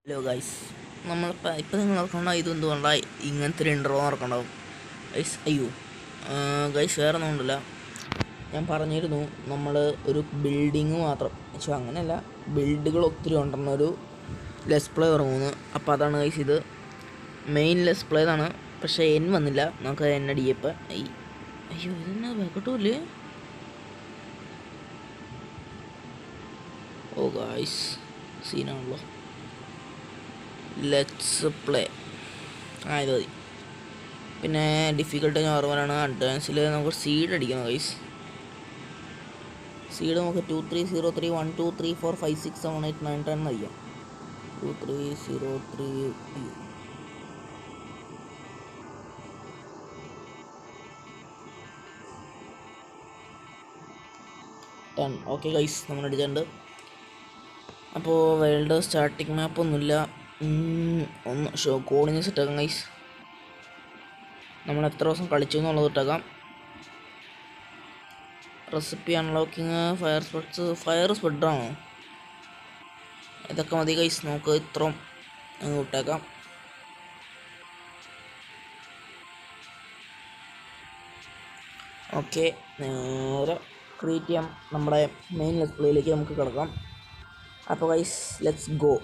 Hello guys, ഇപ്പം നിങ്ങൾ ഓർക്കണ്ട ഇതെന്തുകൊണ്ടാ ഇങ്ങനത്തെ ഒരു ഇൻട്രോ ഓർക്കണ്ടാവും ഗൈസ്. അയ്യോ ഗൈസ്, വേറെ ഒന്നും കൊണ്ടില്ല. ഞാൻ പറഞ്ഞിരുന്നു നമ്മൾ ഒരു ബിൽഡിങ് മാത്രം പക്ഷേ അങ്ങനെയല്ല, ബിൽഡുകൾ ഒത്തിരി ഉണ്ടെന്നൊരു ലെസ് പ്ലേ ഇറങ്ങുന്നു. അപ്പോൾ അതാണ് ഗൈസ്, ഇത് മെയിൻ ലെസ് പ്ലേ ആണ്. പക്ഷേ എൻ വന്നില്ല, നമുക്ക് എൻ അടിയപ്പോൾ. അയ്യോ ഇതെന്നാ വെക്കട്ടൂല്ലേ? ഓ ഗൈസ്, സീനാണല്ലോ. ലെറ്റ്സ് പ്ലേ ഇത് മതി. പിന്നെ ഡിഫിക്കൽട്ട് നോർമലാണ്. അഡ്വാൻസിൽ നമുക്ക് സീഡ് അടിക്കണം ഗൈസ്. സീഡ് നമുക്ക് 2303 1234 5678 910 അടിക്കാം. 2303 10. ഓക്കെ ഗൈസ്, നമ്മൾ അടിച്ചിട്ടുണ്ട്. അപ്പോൾ വേൾഡ് സ്റ്റാർട്ടിങ് മാപ്പ് ഒന്നുമില്ല. ഒന്ന് കോഡിന് സെറ്റാക്കാം ഗൈസ്. നമ്മൾ എത്ര ദിവസം കളിച്ചു എന്നുള്ളത് ഇട്ടേക്കാം. റെസിപ്പി അൺലോക്കിങ് ഫയർ സ്പെഡാണോ? ഇതൊക്കെ മതി ഗൈസ്, നമുക്ക് ഇത്രയും ഇട്ടേക്കാം. ഓക്കെ, നേരെ ക്രിയേറ്റ് ചെയ്യാം. നമ്മുടെ മെയിൻ ലെറ്റ്സ് പ്ലേയിലേക്ക് നമുക്ക് കിടക്കാം. അപ്പോൾ ഗൈസ്, ലെറ്റ്സ് ഗോ.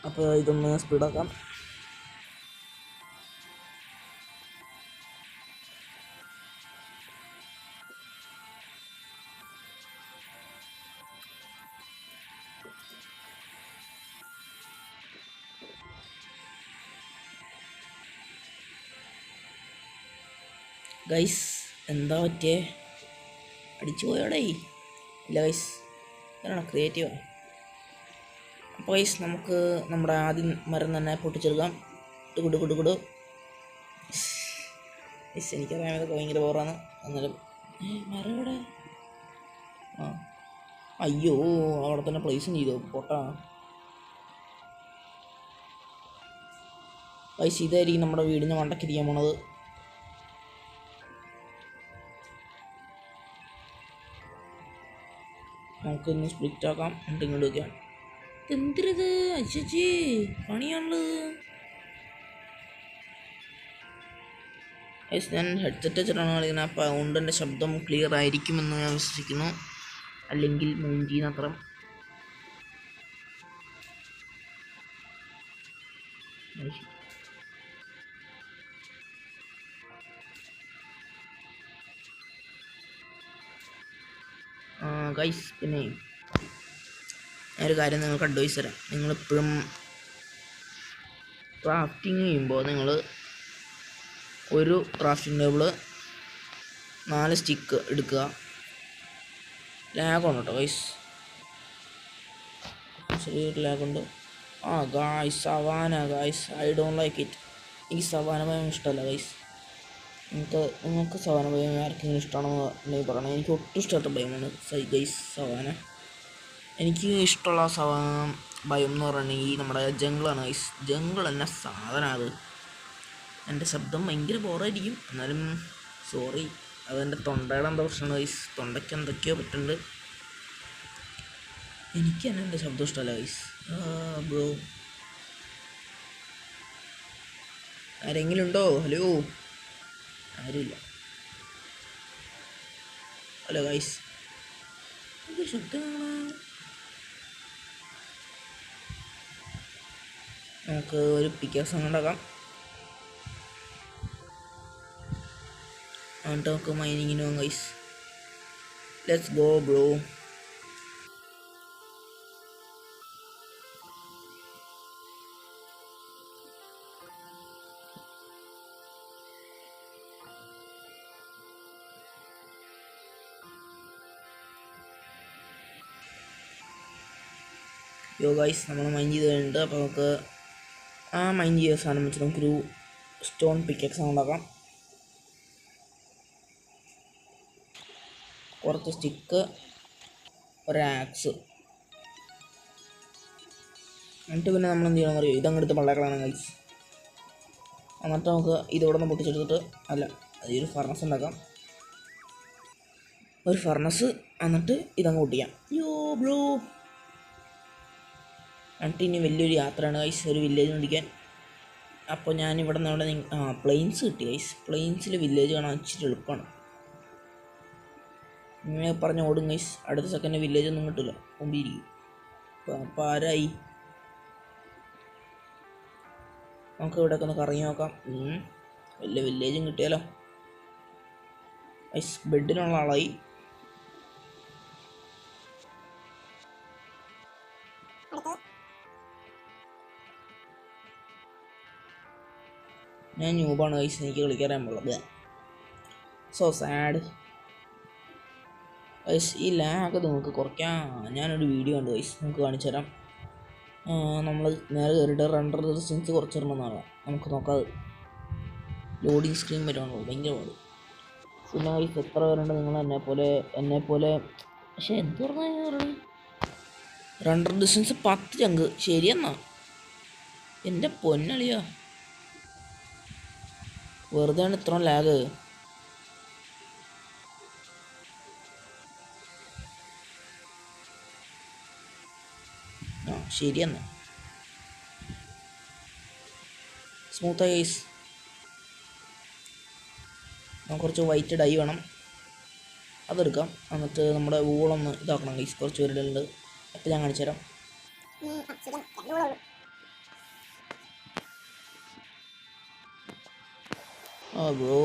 അപ്പോൾ ഇതൊന്ന് സ്പീഡാക്കാം. ഗൈസ്, എന്താ പറ്റിയേ? അടിച്ചു പോയോടേ? ഇല്ല ഗൈസ്, ഇതാണോ ക്രിയേറ്റീവാ? അപ്പോൾ ഗൈസ്, നമുക്ക് നമ്മുടെ ആദ്യം മരം തന്നെ പൊട്ടിച്ചെടുക്കാം. കുടു ഗൈസ്, എനിക്കറിയാം ഇതൊക്കെ ഭയങ്കര ബോറാണ്. എന്നാലും മരം ഇവിടെ. അയ്യോ, അവിടെ തന്നെ പ്ലേസും ചെയ്തോ പൊട്ടാ. ഗൈസ്, ഇതായിരിക്കും നമ്മുടെ വീടിന് മണ്ടക്കിരിക്കാൻ പോണത്. നമുക്കൊന്ന് സ്പ്ലിറ്റ് ആക്കാം, എന്നിട്ട് ഇങ്ങോട്ട് വയ്ക്കാം. എന്തിരത് അച്ഛേ, പണിയാണുള്ളത്. ഞാൻ ഹെഡ്സെറ്റ് വെച്ചിട്ടാണ് കളിക്കുന്നത്. അപ്പോൾ അതുകൊണ്ട് എൻ്റെ ശബ്ദം ക്ലിയർ ആയിരിക്കുമെന്ന് ഞാൻ വിശ്വസിക്കുന്നു. അല്ലെങ്കിൽ മൂഞ്ചിന്നത്രം. ഗൈസ്, പിന്നെ ഞാനൊരു കാര്യം നിങ്ങൾക്ക് അഡ്വൈസ് തരാം. നിങ്ങളെപ്പോഴും ക്രാഫ്റ്റിങ് ചെയ്യുമ്പോൾ നിങ്ങൾ ഒരു ക്രാഫ്റ്റിംഗ് ടേബിള് 4 സ്റ്റിക്ക് എടുക്കുക. ലാഗുണ്ട് കേട്ടോ ഗൈസ്, ചെറിയൊരു ലാഗുണ്ട്. Guys, savanna guys, I don't like it. എനിക്ക് സവാന ഭയം ഇഷ്ടമല്ല ഗൈസ്. നിങ്ങൾക്ക് സവാന ഭയം ആർക്കെങ്കിലും ഇഷ്ടമാണെന്ന് ഉണ്ടെങ്കിൽ പറയണം. എനിക്ക് ഒട്ടും ഇഷ്ടമായിട്ട് ഭയമാണ് ഗൈസ് സവാന. എനിക്ക് ഇഷ്ടമുള്ള ഭയം എന്ന് പറഞ്ഞിട്ടുണ്ടെങ്കിൽ നമ്മുടെ ജംഗിളാണ് ഗൈസ്. ജംഗിൾ എന്ന സാധനം അത്. എൻ്റെ ശബ്ദം ഭയങ്കര ബോറായിരിക്കും, എന്നാലും സോറി. അതെൻ്റെ തൊണ്ടയുടെ എന്താ പ്രശ്നമാണ് ഗൈസ്. തൊണ്ടയ്ക്ക് എന്തൊക്കെയോ പറ്റുന്നുണ്ട്. എനിക്ക് തന്നെ എൻ്റെ ശബ്ദം ഇഷ്ടമല്ല ഗൈസ്. ബ്രോ, ആരെങ്കിലും ഉണ്ടോ? ഹലോ, ആരുമില്ല. ഹലോ ഗൈസ്, ഇത് ശബ്ദമാണ്. നമുക്ക് ഒരു പിക്കാസ് ഉണ്ടാക്കാം. എന്നിട്ട് നമുക്ക് മൈനിങ്ങിന് പോകാം guys. Let's go bro. Guys, നമ്മൾ മൈൻ ചെയ്ത് കഴിഞ്ഞിട്ട് അപ്പോൾ നമുക്ക് മൈൻ ചെയ്ത സാധനം വെച്ചിട്ട് നമുക്കൊരു സ്റ്റോൺ പിക്കക്സ് ഉണ്ടാക്കാം. കുറച്ച് സ്റ്റിക്ക്, ഒരാക്സ്. എന്നിട്ട് പിന്നെ നമ്മൾ എന്ത് ചെയ്യണമെന്ന് അറിയോ? ഇതങ്ങെടുത്ത് പള്ളക്കളാണ് ഗൈസ്. എന്നിട്ട് നമുക്ക് ഇതിവിടെ നിന്ന് പൊട്ടിച്ചെടുത്തിട്ട് അതൊരു ഫർണസ് ഉണ്ടാക്കാം. ഒരു ഫർണസ്, എന്നിട്ട് ഇതങ്ങ് പൊട്ടിക്കാം. യോ ബ്രോ, എന്നിട്ട് ഇനി വലിയൊരു യാത്രയാണ് ഗൈസ്, ഒരു വില്ലേജ് പിടിക്കാൻ. അപ്പോൾ ഞാൻ ഇവിടെ നിന്ന് അവിടെ പ്ലെയിൻസ് കിട്ടി ഗൈസ്. പ്ലെയിൻസിൽ വില്ലേജ് കാണാൻ ഇച്ചിരി എളുപ്പമാണ്. ഇങ്ങനെ പറഞ്ഞ ഓടും ഗൈസ്, അടുത്ത സെക്കൻഡ് വില്ലേജ് ഒന്നും കിട്ടില്ല, കൊണ്ടിരിക്കും. അപ്പോൾ ആരായി? നമുക്ക് ഇവിടെയൊക്കെ ഒന്ന് കറങ്ങി നോക്കാം. വലിയ വില്ലേജും കിട്ടിയാലോ ഗൈസ്. ബെഡിനുള്ള ആളായി. ഞാൻ ന്യൂബാണ് ഗൈസ്, എനിക്ക് കളിക്കാറാൻ പാടില്ല. So sad guys. ഈ ലാഗ് നിങ്ങൾക്ക് കുറയ്ക്കാം. ഞാനൊരു വീഡിയോ ഉണ്ട് ഗൈസ്, നിങ്ങൾക്ക് കാണിച്ചു തരാം. നമ്മൾ നേരെ കയറിയിട്ട് റണ്ടർ ഡിസ്റ്റൻസ് കുറച്ചിടണമെന്നാണ്. നമുക്ക് നോക്കാം. ലോഡിങ് സ്ക്രീൻ വരുവാണല്ലോ, ഭയങ്കര പാട്. പിന്നെ ഗൈസ് എത്ര പേരുണ്ട് നിങ്ങൾ എന്നെപ്പോലെ പക്ഷേ എന്ത് പറഞ്ഞാൽ റണ്ടർ ഡിസ്റ്റൻസ് 10 ചങ്ക് ശരിയെന്നാ. എൻ്റെ പൊന്നളിയാ, വെറുതെയാണ് ഇത്ര ലാഗ്. ശരിയെന്നാ, സ്മൂത്തായി ഗൈസ്. നമുക്ക് കുറച്ച് വൈറ്റ് ഡൈ വേണം, അതെടുക്കാം. എന്നിട്ട് നമ്മുടെ വൂളൊന്ന് ഇതാക്കണം ഗൈസ്, കുറച്ച് പേരുണ്ട്. അപ്പോൾ ഞാൻ കാണിച്ചു തരാം. ബ്രോ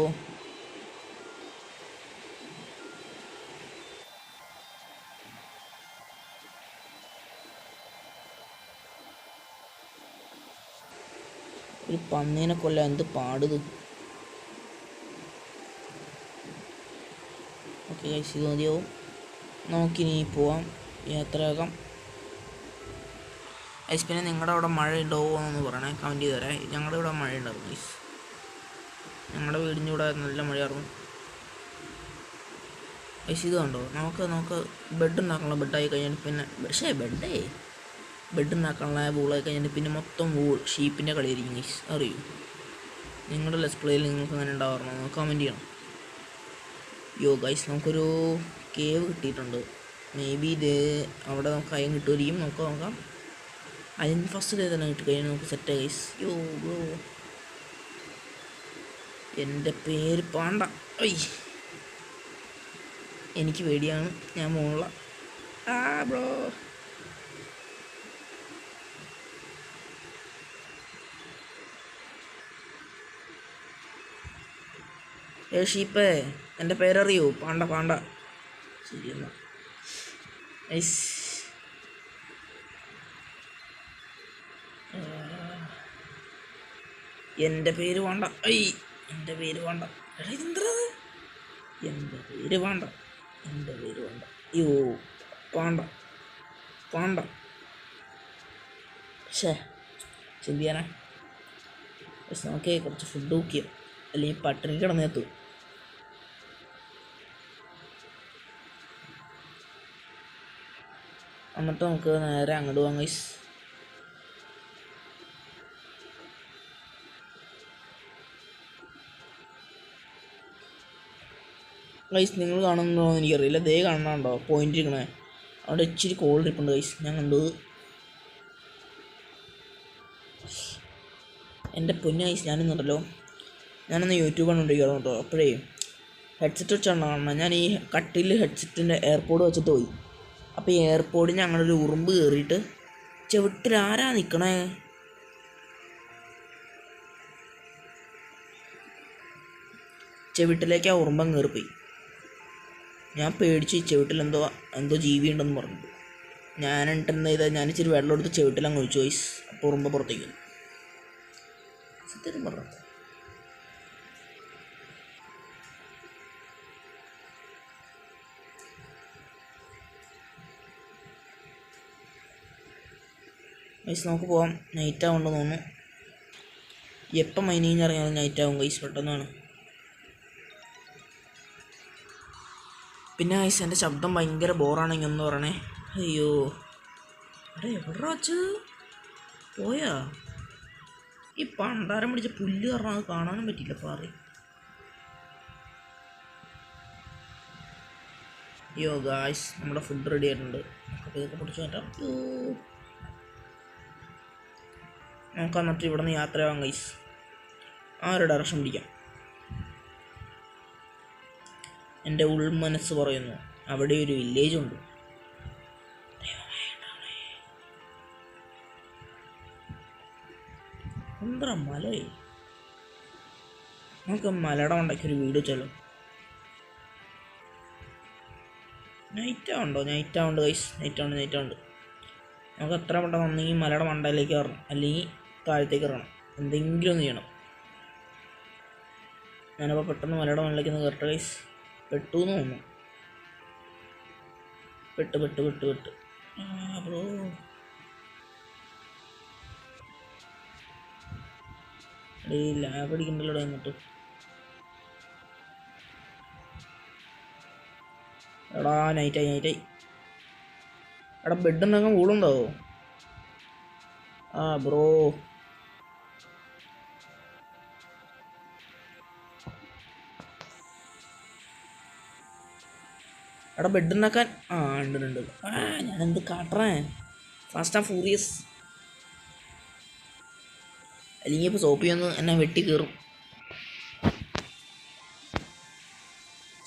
ഒരു പന്നീനെ കൊല്ലാൻ എന്ത് പാടുത്. ഓക്കെ ഗൈസ്, ഇത് മതിയാവും. നമുക്കിനി പോവാം, യാത്രയാക്കാം ഗൈസ്. പിന്നെ നിങ്ങളുടെ അവിടെ മഴ ഉണ്ടാവുമോ എന്നൊന്ന് പറയണേ, കമൻറ്റ് ചെയ്ത് തരാം. ഞങ്ങളുടെ ഇവിടെ മഴ ഉണ്ടായിരുന്നു ഗൈസ്, ഞങ്ങളുടെ വീടിൻ്റെ ഇവിടെ നല്ല മഴയായിരുന്നു ഗൈസ്. ഇത് കണ്ടോ, നമുക്ക് ബെഡ് ഉണ്ടാക്കാനുള്ള ബെഡായി കഴിഞ്ഞാൽ പിന്നെ ബെഡ് ഉണ്ടാക്കാനുള്ള വൂളായി കഴിഞ്ഞാൽ പിന്നെ മൊത്തം ഷീപ്പിൻ്റെ കളിയായിരിക്കും ഗൈസ്. അറിയൂ, നിങ്ങളുടെ ലെസ് പ്ലേയിൽ നിങ്ങൾക്ക് അങ്ങനെ ഉണ്ടാവാറുണ്ടോ? കമൻറ്റ് ചെയ്യണം. ഗൈസ്, നമുക്കൊരു കേവ് കിട്ടിയിട്ടുണ്ട്. മേ ബി ഇത് അവിടെ നമുക്ക് അയം കിട്ടുമായിരിക്കും. നമുക്ക് നോക്കാം. അയം ഫസ്റ്റ് ഡേ തന്നെ കിട്ടിക്കഴിഞ്ഞാൽ നമുക്ക് സെറ്റ് ഗൈസ്. ബ്രോ, എൻ്റെ പേര് പാണ്ട. എനിക്ക് പേടിയാണ്, ഞാൻ മോള. ബ്രോ ഷീപ്പേ, എൻ്റെ പേരറിയൂ? പാണ്ട. ശരിയെന്നാ ഐസ്. എൻ്റെ പേര് വേണ്ട. എൻ്റെ പേര് വേണ്ട. ഇതെന്താ? എൻ്റെ പേര് വേണ്ട. അയ്യോ, പാണ്ട. ചിന്തിയാനാ. പക്ഷെ നമുക്ക് കുറച്ച് ഫുഡ് നോക്കിയോ, അല്ലെങ്കിൽ പട്ടിണി കിടന്നെത്തു. എന്നിട്ട് നമുക്ക് നേരെ അങ്ങോട്ട് പോകാം ഗൈസ്. നിങ്ങൾ കാണുന്നുണ്ടോ എന്ന് എനിക്കറിയില്ല. ദേ കാണുന്നുണ്ടോ പോയിന്റ് ഇരിക്കണേ? അവിടെ ഇച്ചിരി കോൾ ഇരിപ്പുണ്ട് ഗൈസ്, ഞാൻ കണ്ടത്. എൻ്റെ പൊന്നു ഗൈസ്, ഞാനൊന്ന് യൂട്യൂബ് കണ്ടുകൊണ്ടിരിക്കുകയാണ് കേട്ടോ. അപ്പോഴേ ഹെഡ്സെറ്റ് വെച്ചാണ് കാണണം. ഞാൻ ഈ കട്ടിൽ ഹെഡ്സെറ്റിൻ്റെ എയർപോഡ് വെച്ചിട്ട് പോയി. അപ്പോൾ ഈ എയർപോഡിന് അങ്ങനെ ഒരു ഉറുമ്പ് കയറിയിട്ട് ചെവിട്ടിലാരാ നിൽക്കണേ? ചെവിട്ടിലേക്ക് ആ ഉറുമ്പം കയറിപ്പോയി. ഞാൻ പേടിച്ച് ചെവിട്ടിൽ എന്തോ ജീവി ഉണ്ടെന്ന് പറഞ്ഞു. ഞാനിട്ടെന്താ ചെയ്താൽ ഞാനിച്ചിരി വെള്ളം എടുത്ത് ചെവിട്ടിലങ്ങ് ഒഴിച്ചു ഗൈസ്. അപ്പോൾ ഉറുമ്പ് പുറത്തേക്ക് സത്യം പറഞ്ഞു. ഗൈസ് നമുക്ക് പോവാം. നൈറ്റ് ആവുണ്ടെന്ന് തോന്നുന്നു. എപ്പം മൈനിങ് ഇറങ്ങിയാലും നൈറ്റ് ആവും ഗൈസ്, പെട്ടെന്നാണ്. പിന്നെ ഗൈസ് എൻ്റെ ശബ്ദം ഭയങ്കര ബോറാണെങ്കിൽ ഒന്ന് പറയണേ. അയ്യോ, എവിടെ വച്ചത് പോയാ? ഈ പണ്ടാരം പിടിച്ച പുല്ല് കാരണം അത് കാണാനും പറ്റില്ല. പാറി. അയ്യോ ഗായ്സ്, നമ്മുടെ ഫുഡ് റെഡി ആയിട്ടുണ്ട്. നമുക്ക് ഇതൊക്കെ പിടിച്ചു മാറ്റാം. നമുക്ക് എന്നിട്ട് ഇവിടെ നിന്ന് യാത്രയാവാം ഗൈസ്. ആ ഒരു ഡയറക്ഷൻ പിടിക്കാം. എൻ്റെ ഉൾമനസ്സ് പറയുന്നു അവിടെ ഒരു വില്ലേജ് ഉണ്ട്. എന്താ മലേ, നമുക്ക് മലയുടെ ഉണ്ടാക്കിയൊരു വീട് വെച്ചാലോ. നൈറ്റ് ആവുണ്ടോ? നൈറ്റ് ആവുണ്ട് ഗൈസ്, നൈറ്റ് ആവുണ്ട്. നമുക്ക് എത്ര പെട്ടെന്ന് ഒന്നെങ്കിൽ മലയുടെ മണ്ടയിലേക്ക് കയറണം, അല്ലെങ്കിൽ താഴത്തേക്ക് ഇറങ്ങണം, എന്തെങ്കിലും ഒന്ന് ചെയ്യണം. ഞാനപ്പോൾ പെട്ടെന്ന് മലയുടെ മണ്ടയിലേക്ക് ഒന്ന് കയറട്ടെ ഗൈസ്. പെട്ടു എന്ന് തോന്നുന്നു. പെട്ട് ബ്രോ. ലാബ് അടിക്കണ്ടല്ലോ എന്നിട്ട്. എടാ നൈറ്റായി. എടാ ബെഡ് ഉണ്ടാക്കാൻ കൂടുണ്ടാവോ? ആ ബ്രോ. എടാ ബെഡ് ഉണ്ടാക്കാൻ ഉണ്ട്. ഞാനെന്ത് കാട്ടറേ, ഫാസ്റ്റ് ആൻഡ് ഫ്യൂറിയസ്. അല്ലെങ്കിൽ ഇപ്പോൾ സോപ്പി ഒന്ന് എന്നെ വെട്ടി കയറും.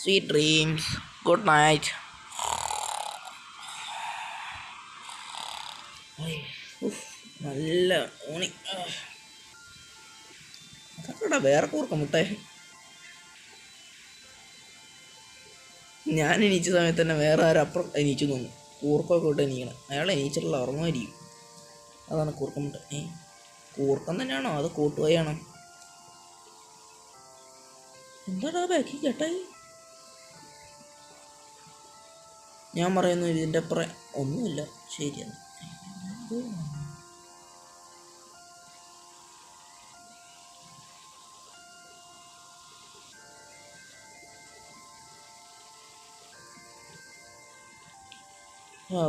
Sweet dreams, good night. നല്ല ഊണി. അതൊക്കെടാ വേറെ കൂർക്ക മുട്ടേ. ഞാൻ എണീച്ച സമയത്ത് തന്നെ വേറെ ആരും അപ്പുറം എണീച്ചു തോന്നുന്നു. കൂർക്കൊക്കെ ഇട്ട് എണീക്കണം. അയാൾ എണീച്ചിട്ടുള്ള ഉറങ്ങുമായിരിക്കും. അതാണ് കൂർക്കമുട്ട. കൂർക്കം തന്നെയാണോ അത് കൂട്ടുകയാണോ? എന്താടാ ബാക്കി കേട്ടായി? ഞാൻ പറയുന്നു ഇതിൻ്റെ അപ്പുറം ഒന്നുമില്ല. ശരിയാണ്.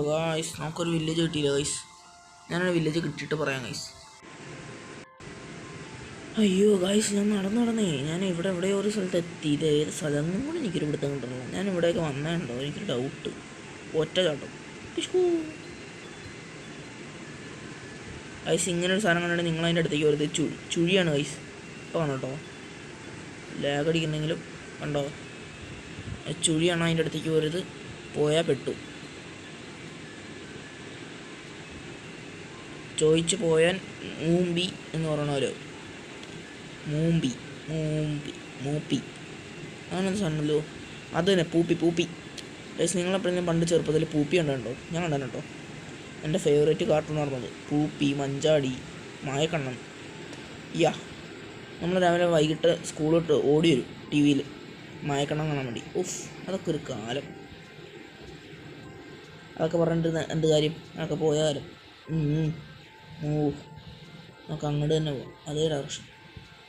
ഗായ്സ് നമുക്കൊരു വില്ലേജ് കിട്ടിയില്ല ഗൈസ്. ഞാനൊരു വില്ലേജ് കിട്ടിയിട്ട് പറയാം ഗൈസ്. അയ്യോ ഗൈസ്, ഞാൻ നടന്നേ ഞാൻ എവിടെയോ ഒരു സ്ഥലത്ത് എത്തി. ഇത് ഏത് സ്ഥലം കൂടെ എനിക്കൊരു പിടുത്തം കിട്ടണല്ലോ. ഞാൻ ഇവിടെയൊക്കെ വന്നേണ്ടോ? എനിക്കൊരു ഡൗട്ട്. ഒറ്റ ചാട്ടം ഗൈസ്. ഇങ്ങനെ ഒരു സാധനം കണ്ടിട്ട് നിങ്ങളതിൻ്റെ അടുത്തേക്ക് വരുന്നത് ചുഴിയാണ് ഗൈസ്. ഇപ്പോൾ കാണോ കേട്ടോ, ലാഗ് അടിക്കുന്നെങ്കിലും കണ്ടോ, ചുഴിയാണ് അതിൻ്റെ അടുത്തേക്ക് വരുന്നത്. പോയാൽ പെട്ടു. ചോദിച്ചു പോയാൻ മൂമ്പി എന്ന് പറയണമല്ലോ. മൂപ്പി അങ്ങനൊന്നും സാധനമല്ലോ. അത് തന്നെ പൂപ്പി. ഗൈസ് നിങ്ങളെപ്പോഴെങ്കിലും പണ്ട് ചെറുപ്പത്തിൽ പൂപ്പി കണ്ടോ? ഞാൻ കണ്ടു കേട്ടോ. എൻ്റെ ഫേവറേറ്റ് കാർട്ടൂൺ പറഞ്ഞത് പൂപ്പി, മഞ്ചാടി, മായക്കണ്ണൻ. നമ്മൾ രാവിലെ വൈകിട്ട് സ്കൂൾ വിട്ട് ഓടി വരും ടി വിയിൽ മായക്കണ്ണൻ കാണാൻ വേണ്ടി. അതൊക്കെ ഒരു കാലം. അതൊക്കെ പറഞ്ഞിട്ട് എന്ത് കാര്യം? അതൊക്കെ പോയ കാലം. നമുക്ക് അങ്ങോട്ട് തന്നെ പോകാം, അതേ ഡയറക്ഷൻ.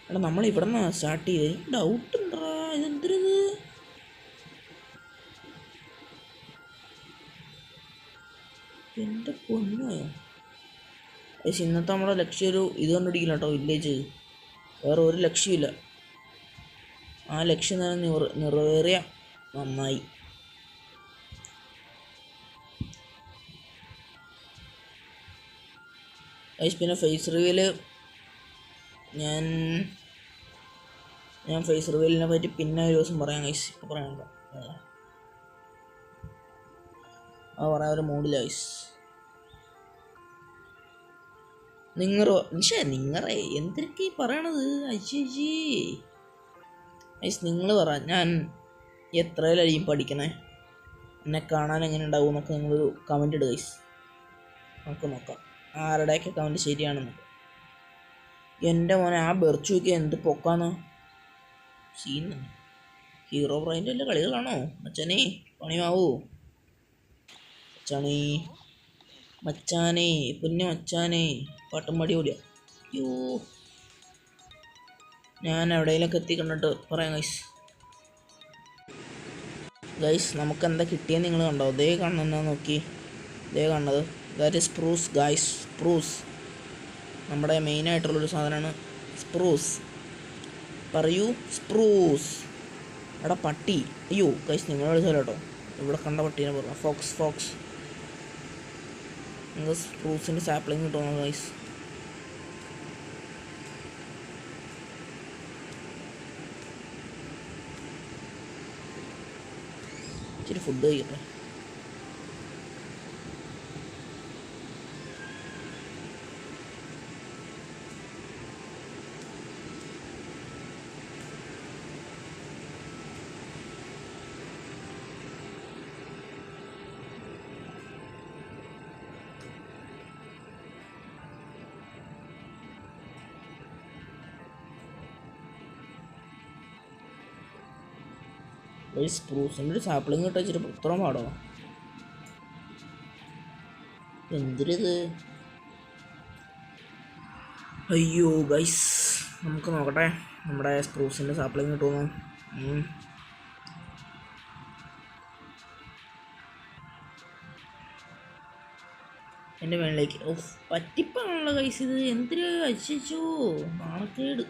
എടാ നമ്മളിവിടെ നിന്നാണ് സ്റ്റാർട്ട് ചെയ്തത്. ഡൗട്ട് ഉണ്ടോ ഇതെന്തിനത്? എൻ്റെ പൊന്നോ. പക്ഷേ ഇന്നത്തെ നമ്മുടെ ലക്ഷ്യം ഒരു ഇത് കണ്ടുപിടിക്കില്ല കേട്ടോ, വില്ലേജ്. വേറെ ഒരു ലക്ഷ്യമില്ല. ആ ലക്ഷ്യം തന്നെ നിറവേറിയ നന്നായി. പിന്നെ ഫേസ് റിവീല് ഞാൻ ഫേസ് റിവീലിനെ പറ്റി പിന്നെ ഒരു ദിവസം പറയാം ഗൈസ്. ഇപ്പോൾ പറയണ്ട, പറയാൻ ഒരു മൂഡില്ല ഗൈസ്. നിങ്ങളെ എന്തൊക്കെ പറയണത്? അയ്യേ ഗൈസ്, നിങ്ങൾ പറ, ഞാൻ എത്രയിലായിരിക്കും പഠിക്കണേ, എന്നെ കാണാൻ എങ്ങനെ ഉണ്ടാവും എന്നൊക്കെ നിങ്ങളൊരു കമൻറ്റ് ഇടുക ഗൈസ്. നമുക്ക് നോക്കാം ആരുടെയൊക്കെ കമൻറ്റ് ശരിയാണെന്ന്. എൻ്റെ മോനെ ആ ബെർച്ചുക്ക് എന്ത് പൊക്കാന്ന് സീൻ. ഹീറോ ബ്രൈൻ്റെ എല്ലാ കളികളാണോ മച്ചാനെ? പണിയാവൂ മച്ചാനെ പൊന്നു മച്ചാനെ. പാട്ടും പാടി ഓടിയ. അയ്യോ, ഞാൻ എവിടെയെങ്കിലൊക്കെ എത്തി കണ്ടിട്ട് പറയാം ഗൈസ്. നമുക്ക് എന്താ കിട്ടിയെന്ന് നിങ്ങൾ കണ്ടോ? ദേ കാണുന്ന നോക്കി, ദേ കാണുന്നത് that is spruce guys. Spruce നമ്മുടെ മെയിനായിട്ടുള്ളൊരു സാധനമാണ് സ്പ്രൂസ്. പറയൂ സ്പ്രൂസ്. എടാ പട്ടി. അയ്യോ ഗൈസ്, നിങ്ങൾ വിളിച്ചാലോ കേട്ടോ. ഇവിടെ കണ്ട പട്ടീനെ പറഞ്ഞു ഫോക്സ്. നിങ്ങൾ സ്പ്രൂസിൻ്റെ സാപ്ലിങ് കിട്ടുമോ ഗൈസ്? ഇച്ചിരി ഫുഡ് കഴിക്കട്ടെ. ഒരു സ്പ്രൂസിൻ്റെ ഒരു സാപ്പിളിങ് കിട്ടാൻ വെച്ചിട്ട് ഇത്ര പാടോ? എന്തൊരിത്? അയ്യോ ഗൈസ്, നമുക്ക് നോക്കട്ടെ നമ്മുടെ സ്പ്രൂസിൻ്റെ സാപ്പിളിങ് കിട്ടുമോ. എൻ്റെ മേളിലേക്ക് പറ്റിപ്പാണല്ലോ ഗൈസ് ഇത്. എന്തിനാ അച്ഛോ നാളക്കേട്.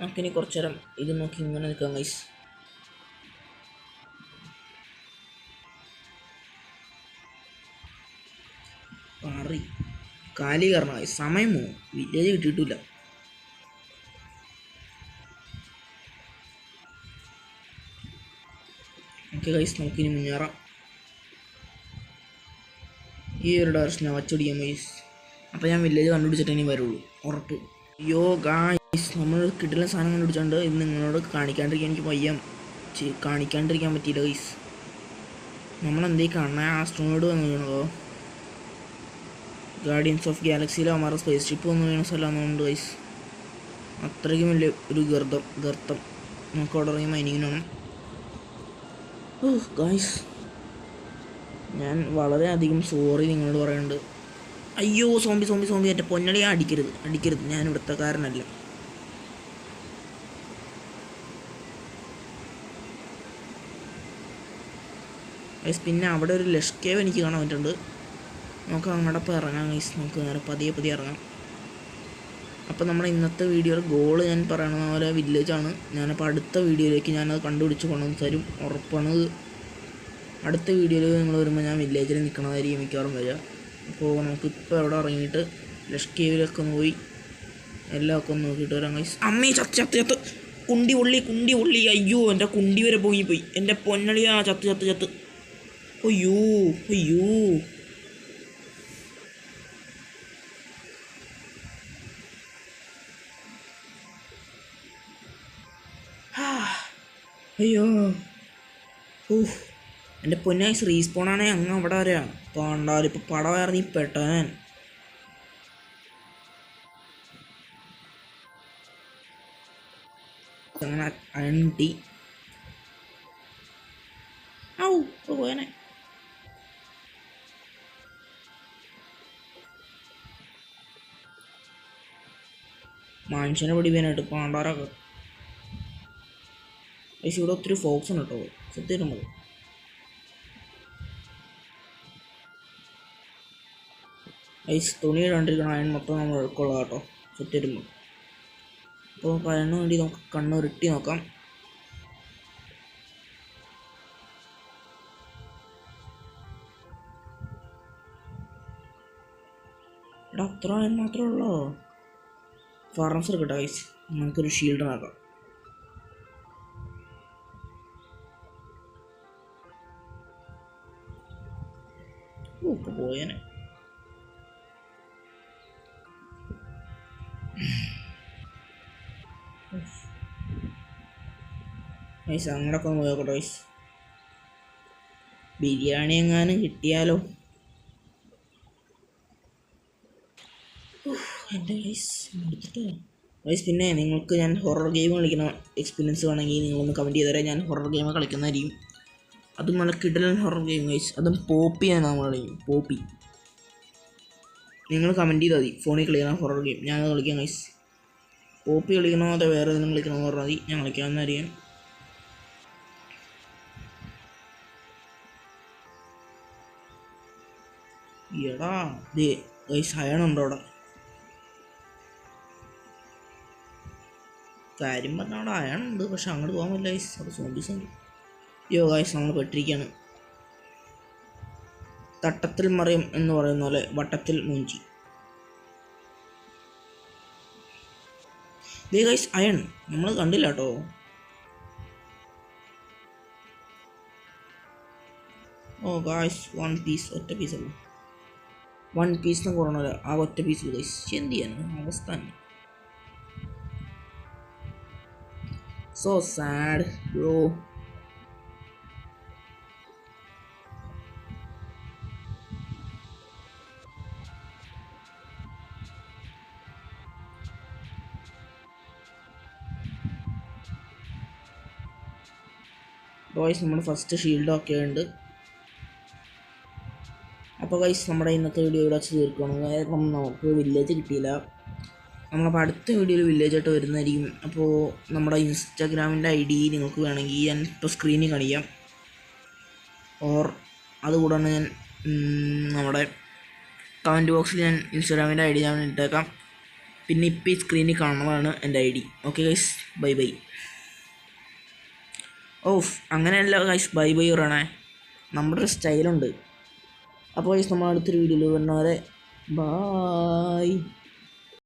നമുക്കിനി കുറച്ചു നേരം ഇത് നോക്കി ഇങ്ങനെ നിൽക്കാം ഗൈസ്. പാറി കാലി കാരണം സമയമോ വില്ലേജ് കിട്ടിയിട്ടില്ല. ഓക്കെ ഗൈസ്, നമുക്കിനി മുന്നേറാം. ഈ ഒരു ഡയറക്ഷൻ ഞാൻ വച്ചടിക്കാം ഗൈസ്. അപ്പോൾ ഞാൻ വില്ലേജ് കണ്ടുപിടിച്ചിട്ട് ഇനി വരുള്ളൂ ഉറപ്പ്. അയ്യോ ഗൈസ്, നമ്മൾ കിട്ടുന്ന സാധനം കണ്ടുപിടിച്ചുകൊണ്ട് ഇത് നിങ്ങളോട് കാണിക്കാണ്ടിരിക്കാൻ എനിക്ക് കാണിക്കാണ്ടിരിക്കാൻ പറ്റിയില്ല ഗൈസ്. നമ്മളെന്തേ കാണാൻ ആസ്ട്രോണോയിഡ് വന്ന് വീണതോ? ഗാർഡിയൻസ് ഓഫ് ഗാലക്സിയിലെ അമാറ സ്പേസ് ഷിപ്പ് വന്ന് വീണ സ്ഥലമാണെന്നുണ്ട് ഗൈസ്. അത്രയ്ക്കും വലിയ ഒരു ഗർത്തം നമുക്ക് അവിടെ ഇറങ്ങി മൈനിങ്ങിനാണ്. ഗൈസ്, ഞാൻ വളരെയധികം സോറി നിങ്ങളോട് പറയുന്നുണ്ട്. അയ്യോ സോംബി എൻ്റെ പൊന്നടിയാ, അടിക്കരുത്, ഞാൻ ഇവിടുത്തെ കാരനല്ല. ഗൈസ്, പിന്നെ അവിടെ ഒരു ലഷ് കേവ് എനിക്ക് കാണാൻ പറ്റുന്നുണ്ട്. നമുക്ക് അങ്ങോട്ട് ഇപ്പോൾ ഇറങ്ങാം ഗൈസ്. നമുക്ക് നേരെ പതിയെ ഇറങ്ങാം. അപ്പോൾ നമ്മുടെ ഇന്നത്തെ വീഡിയോയുടെ ഗോള് ഞാൻ പറയണ പോലെ വില്ലേജാണ്. ഞാനപ്പോൾ അടുത്ത വീഡിയോയിലേക്ക് ഞാനത് കണ്ടുപിടിച്ച് കൊണ്ടുവന്ന് തരും, ഉറപ്പാണ്. അടുത്ത വീഡിയോയിൽ നിങ്ങൾ വരുമ്പോൾ ഞാൻ വില്ലേജിൽ നിൽക്കണതായിരിക്കും മിക്കവാറും വരിക. അപ്പോൾ നമുക്കിപ്പോൾ എവിടെ ഇറങ്ങിയിട്ട് ലഷ് കേവിലൊക്കെ ഒന്ന് പോയി എല്ലാമൊക്കെ ഒന്ന് നോക്കിയിട്ട് വരാം ഗൈസ്. അമ്മേ ചത്ത് കുണ്ടി പൊള്ളി. അയ്യോ എൻ്റെ കുണ്ടി വരെ പോയി. എൻ്റെ പൊന്നളിയാ ചത്ത്. അയ്യോ അയ്യോ എൻ്റെ പൊന്നായിസ് റീസ്പോണാണേ അങ്ങ് അവിടെ വരാ. പാണ്ടാലും ഇപ്പോൾ പടം ഇറങ്ങി പെട്ടാൻ. അങ്ങനെ അണ്ടി പോയനെ. മനുഷ്യനെ പിടിക്കാനായിട്ട് പാണ്ടാരൊക്കെ. പക്ഷേ ഇവിടെ ഒത്തിരി ഫോക്സ് ഉണ്ട് കേട്ടോ, സത്യം. ഐസ് തുണി ഇടാണ്ടിരിക്കണം, അയൺ മൊത്തം നമ്മൾ എടുക്കൊള്ളാം കേട്ടോ, സത്യം. അപ്പോൾ അതിനു വേണ്ടി നമുക്ക് കണ്ണുരുട്ടി നോക്കാം. ഇവിടെ അത്ര അയൺ മാത്രമേ ഉള്ളൂ. ഫർണസ് എടുക്കട്ടെ ഐസ്, നമുക്കൊരു ഷീൽഡ് നോക്കാം. ഇപ്പോൾ പോയേനെ. ഐസ് അങ്ങോട്ടൊക്കെ ഒന്ന് പോയോട്ടെ ഐസ്. ബിരിയാണി എങ്ങാനും കിട്ടിയാലോ. എൻ്റെ ഐസ് എടുത്തിട്ട് ഐസ്. പിന്നെ നിങ്ങൾക്ക് ഞാൻ ഹൊറർ ഗെയിം കളിക്കുന്ന എക്സ്പീരിയൻസ് വേണമെങ്കിൽ നിങ്ങളൊന്ന് കമൻറ്റ് ചെയ്തേരാം. ഞാൻ ഹൊറർ ഗെയിം കളിക്കുന്നതായിരിക്കും. അതും നല്ല കിടലൻ ഹൊറർ ഗെയിം ഗൈസ്. അതും പോപ്പിയാണ് നമ്മൾ കളിക്കും, പോപ്പി. നിങ്ങൾ കമൻറ്റ് ചെയ്താൽ മതി ഫോണിൽ കളിക്കുന്ന ഹൊറർ ഗെയിം, ഞാനത് കളിക്കാം ഗൈസ്. പോപ്പി കളിക്കണോ അതോ വേറെ ഏതെങ്കിലും കളിക്കണമെന്ന് പറഞ്ഞാൽ മതി, ഞാൻ കളിക്കാമെന്നറിയാം. എടാ ദേ ഗൈസ് അയണുണ്ടോ അവിടെ? കാര്യം പറഞ്ഞാൽ അവിടെ അയണുണ്ട്, പക്ഷെ അങ്ങോട്ട് പോകാൻ പറ്റില്ല ഗൈസ്, അവിടെ സോംബീസ് ഉണ്ട്. യോ ഗൈസ്, നമ്മൾ പെട്ടിരിക്കുകയാണ്. തട്ടത്തിൽ മറിയും എന്ന് പറയുന്ന പോലെ വട്ടത്തിൽ മൂഞ്ചി. ദേ ഗൈസ് അയൺ നമ്മൾ കണ്ടില്ല കേട്ടോ. ഓ ഗൈസ് 1 പീസ്, ഒറ്റ പീസല്ലോ. 1 പീസിന് കുറഞ്ഞ ആ ഒറ്റ പീസ് ഗൈസ്. എന്ത് ചെയ്യാനാണ് അവസ്ഥ തന്നെ. So sad bro. ഗൈസ് നമ്മുടെ ഫസ്റ്റ് ഷീൽഡ് ഒക്കെ ഉണ്ട്. അപ്പോൾ ഗൈസ് നമ്മുടെ ഇന്നത്തെ വീഡിയോ ഇവിടെ വെച്ച് തീർക്കണം. കാരണം നമുക്ക് വില്ലേജ് കിട്ടിയില്ല. നമ്മളപ്പോൾ അടുത്ത വീഡിയോയിൽ വില്ലേജായിട്ട് വരുന്നതായിരിക്കും. അപ്പോൾ നമ്മുടെ ഇൻസ്റ്റാഗ്രാമിൻ്റെ ID നിങ്ങൾക്ക് വേണമെങ്കിൽ ഞാൻ ഇപ്പോൾ സ്ക്രീനിൽ കാണിക്കാം. ഓർ അതുകൂടാണ് ഞാൻ നമ്മുടെ കമൻറ്റ് ബോക്സിൽ ഞാൻ ഇൻസ്റ്റാഗ്രാമിൻ്റെ ID ഞാൻ ഇട്ടേക്കാം. പിന്നെ ഇപ്പോൾ ഈ സ്ക്രീനിൽ കാണുന്നതാണ് എൻ്റെ ID. Okay guys, bye bye. Of അങ്ങനെയല്ല ഗൈസ്, ബൈ ബൈ പറയണേ. നമ്മുടെ ഒരു സ്റ്റൈലുണ്ട്. അപ്പോൾ ഗൈസ് നമ്മൾ അടുത്തൊരു വീഡിയോയിൽ വരുന്നവരെ ബായ്.